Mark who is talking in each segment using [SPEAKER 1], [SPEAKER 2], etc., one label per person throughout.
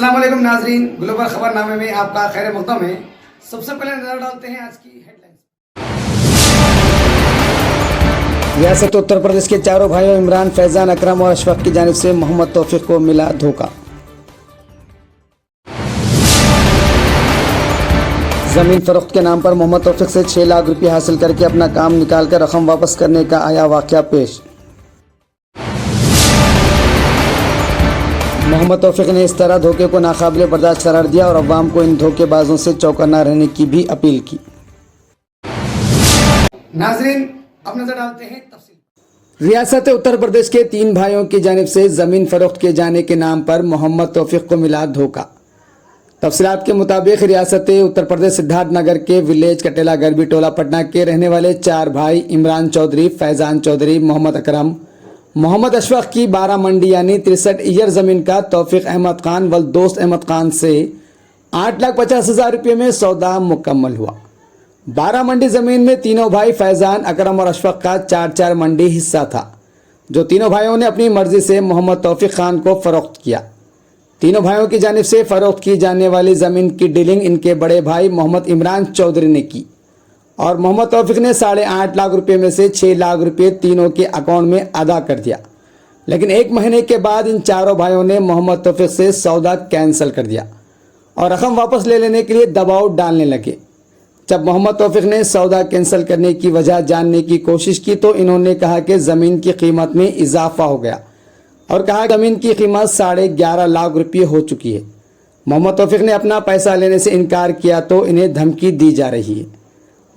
[SPEAKER 1] अस्सलाम वालेकुम नाजरीन, ग्लोबल खबरनामे में आपका खैर मक़दम है। सबसे पहले नजर डालते हैं आज की हेडलाइंस। रियासत उत्तर प्रदेश के चारों भाइयों इमरान, फैजान, अकरम और अशफाक की जानिब से मोहम्मद तौफीक को मिला धोखा। जमीन फरोख्त के नाम पर मोहम्मद तौफीक से 6 लाख रुपये हासिल करके अपना काम निकालकर रकम वापस करने का आया वाक़या पेश। मोहम्मद तौफीक ने इस तरह धोखे को नाकाबिले बर्दाश्त करार दिया और अवाम को इन धोखेबाजों से चौकन्ना रहने की भी अपील की। नाज़रीन, अब नजर डालते हैं तफसील। रियासत उत्तर प्रदेश के 3 भाइयों की जानिब से जमीन फरोख्त किए जाने के नाम पर मोहम्मद तौफीक को मिला धोखा। तफसीलात के मुताबिक रियासत उत्तर प्रदेश सिद्धार्थ नगर के विलेज कटेला गरबी टोला पटना के रहने वाले 4 भाई इमरान चौधरी, फैजान चौधरी, मोहम्मद अकरम, मोहम्मद अशफाक की 12 मंडी यानी 63 ईयर ज़मीन का तौफीक अहमद खान व दोस्त अहमद खान से 8,50,000 रुपये में सौदा मुकम्मल हुआ। 12 मंडी ज़मीन में तीनों भाई फैजान, अकरम और अशफाक का 4-4 मंडी हिस्सा था, जो तीनों भाइयों ने अपनी मर्जी से मोहम्मद तौफीक खान को फ़रोख्त किया। तीनों भाइयों की जानिब से फ़रोख्त की जाने वाली ज़मीन की डीलिंग इनके बड़े भाई मोहम्मद इमरान चौधरी ने की और मोहम्मद तौफीक ने 8.5 लाख रुपये में से 6 लाख रुपये तीनों के अकाउंट में अदा कर दिया। लेकिन 1 महीने के बाद इन चारों भाइयों ने मोहम्मद तौफीक से सौदा कैंसिल कर दिया और रकम वापस ले लेने के लिए दबाव डालने लगे। जब मोहम्मद तौफीक ने सौदा कैंसिल करने की वजह जानने की कोशिश की तो इन्होंने कहा कि ज़मीन की कीमत में इजाफा हो गया और कहा ज़मीन की कीमत 11.5 लाख रुपये हो चुकी है। मोहम्मद तौफीक ने अपना पैसा लेने से इनकार किया तो इन्हें धमकी दी जा रही है।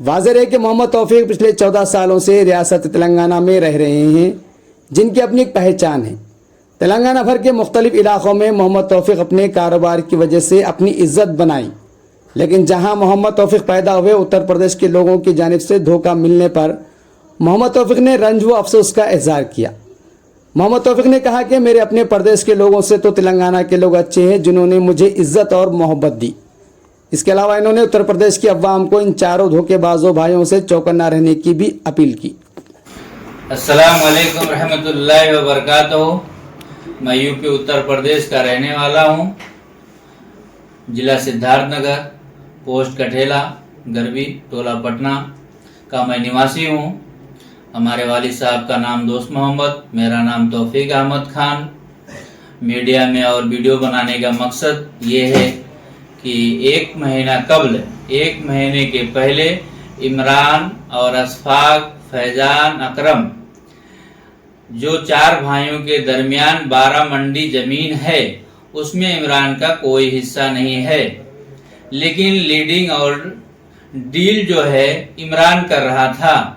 [SPEAKER 1] वाज़ेह है कि मोहम्मद तौफीक पिछले 14 सालों से रियासत तेलंगाना में रह रहे हैं, जिनकी अपनी एक पहचान है। तेलंगाना भर के मुख्तलिफ इलाक़ों में मोहम्मद तौफीक अपने कारोबार की वजह से अपनी इज्जत बनाई, लेकिन जहां मोहम्मद तौफीक पैदा हुए उत्तर प्रदेश के लोगों की जानिब से धोखा मिलने पर मोहम्मद तौफीक ने रंज व अफसोस का इजहार किया। मोहम्मद तौफीक ने कहा कि मेरे अपने प्रदेश के लोगों से तो तेलंगाना के लोग अच्छे हैं, जिन्होंने मुझे इज्जत और मोहब्बत दी। इसके अलावा इन्होंने उत्तर प्रदेश की अवाम को इन चारों धोखेबाजों भाइयों से चौकन्ना रहने की भी अपील की।
[SPEAKER 2] अस्सलाम वालेकुम रहमतुल्लाहि व बरकातहू। मैं यूपी उत्तर प्रदेश का रहने वाला हूँ। जिला सिद्धार्थ नगर, पोस्ट कठेला गरबी टोला पटना का मैं निवासी हूँ। हमारे वालिद साहब का नाम दोस्त मोहम्मद, मेरा नाम तौफीक अहमद खान। मीडिया में और वीडियो बनाने का मकसद ये है कि 1 महीना कबल, 1 महीने के पहले इमरान और अशफाक, फैजान, अकरम जो 4 भाइयों के दरमियान 12 मंडी जमीन है, उसमें इमरान का कोई हिस्सा नहीं है, लेकिन लीडिंग और डील जो है इमरान कर रहा था।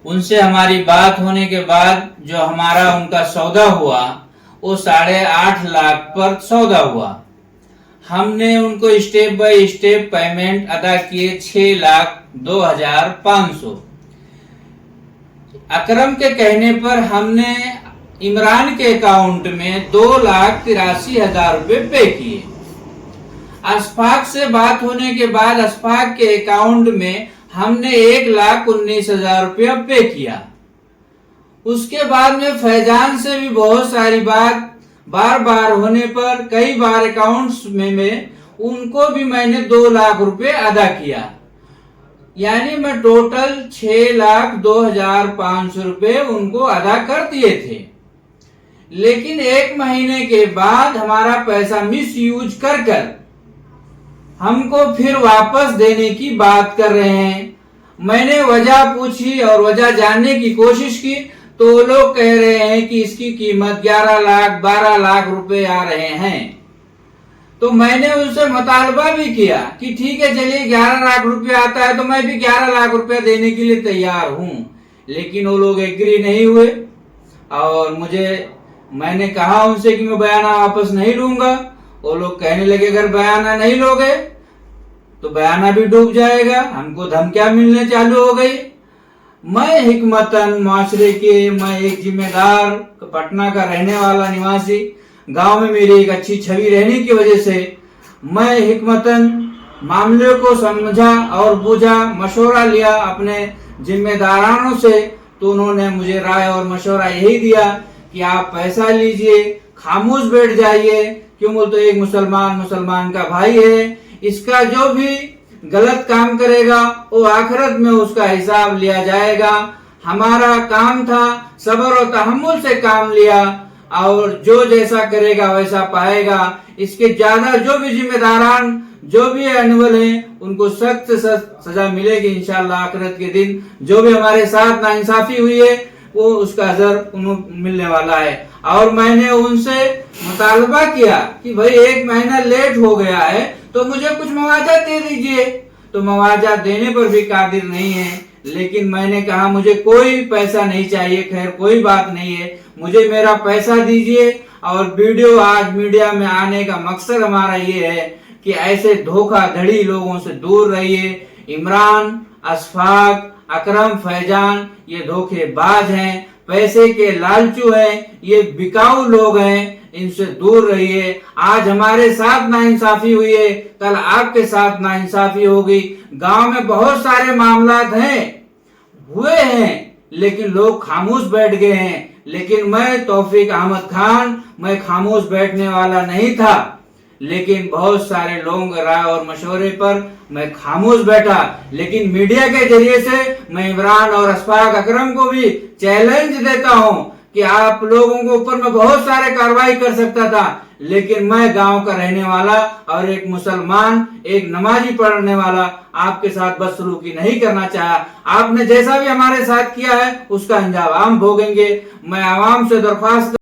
[SPEAKER 2] उनसे हमारी बात होने के बाद जो हमारा उनका सौदा हुआ वो 8.5 लाख पर सौदा हुआ। हमने उनको स्टेप बाय स्टेप पेमेंट अदा किए 6,02,500। अकरम के कहने पर हमने इमरान के अकाउंट में 2,83,000 रुपए पे किए। अशफाक से बात होने के बाद अशफाक के अकाउंट में हमने 1,19,000 रुपया पे किया। उसके बाद में फैजान से भी बहुत सारी बात बार होने पर कई बार अकाउंट्स में उनको भी मैंने 2 लाख रुपए अदा किया, यानी मैं टोटल 6,02,500 रुपए उनको अदा कर दिए थे। लेकिन 1 महीने के बाद हमारा पैसा मिस यूज कर हमको फिर वापस देने की बात कर रहे हैं। मैंने वजह पूछी और वजह जानने की कोशिश की तो वो लोग कह रहे हैं कि इसकी कीमत 11 लाख 12 लाख रुपए आ रहे हैं। तो मैंने उनसे मुतालबा भी किया कि ठीक है, चलिए 11 लाख रुपया आता है तो मैं भी 11 लाख रुपया देने के लिए तैयार हूं, लेकिन वो लोग एग्री नहीं हुए और मैंने कहा उनसे कि मैं बयाना वापस नहीं लूंगा। वो लोग कहने लगे अगर बयाना नहीं लोगे तो बयाना भी डूब जाएगा। हमको धमकियां मिलने चालू हो गई। मैं हिकमतन माशरे के मैं एक जिम्मेदार पटना का रहने वाला निवासी, गांव में मेरी एक अच्छी छवि रहने की वजह से मैं हिकमतन मामले को समझा और बूझा, मशवरा लिया अपने जिम्मेदारानों से। तो उन्होंने मुझे राय और मशवरा यही दिया कि आप पैसा लीजिए, खामोश बैठ जाइए, क्यों बोलते एक मुसलमान का भाई है। इसका जो भी गलत काम करेगा वो आखिरत में उसका हिसाब लिया जाएगा। हमारा काम था सब्र और तहम्मुल से काम लिया, और जो जैसा करेगा वैसा पाएगा। इसके ज्यादा जो भी जिम्मेदारान जो भी एनिमल हैं उनको सख्त से सख्त सजा मिलेगी इंशाअल्लाह आखिरत के दिन। जो भी हमारे साथ नाइंसाफी हुई है वो उसका अजर उन्हें मिलने वाला है। और मैंने उनसे मुतालबा किया कि भाई 1 महीना लेट हो गया है तो मुझे कुछ मुआवजा दे दीजिए, तो मुआवजा देने पर भी कादिर नहीं है। लेकिन मैंने कहा मुझे कोई पैसा नहीं चाहिए, खैर कोई बात नहीं है, मुझे मेरा पैसा दीजिए। और वीडियो आज मीडिया में आने का मकसद हमारा ये है कि ऐसे धोखाधड़ी लोगों से दूर रहिए। इमरान, अशफाक, अकरम, फैजान ये धोखेबाज हैं, पैसे के लालचू हैं, ये बिकाऊ लोग हैं, इनसे दूर रहिए। आज हमारे साथ नाइंसाफी हुई है, कल आपके साथ नाइंसाफी होगी। गांव में बहुत सारे मामलात हुए हैं लेकिन लोग खामोश बैठ गए हैं। लेकिन मैं तौफीक अहमद खान, मैं खामोश बैठने वाला नहीं था, लेकिन बहुत सारे लोगों के राय और मशवरे पर मैं खामोश बैठा। लेकिन मीडिया के जरिए से मैं इमरान और अशफाक अकरम को भी चैलेंज देता हूं कि आप लोगों के ऊपर मैं बहुत सारे कार्रवाई कर सकता था, लेकिन मैं गांव का रहने वाला और एक मुसलमान, एक नमाजी पढ़ने वाला आपके साथ बदसलूकी नहीं करना चाहा। आपने जैसा भी हमारे साथ किया है उसका अंजाम हम भोगेंगे। मैं आवाम से दरख्वास्त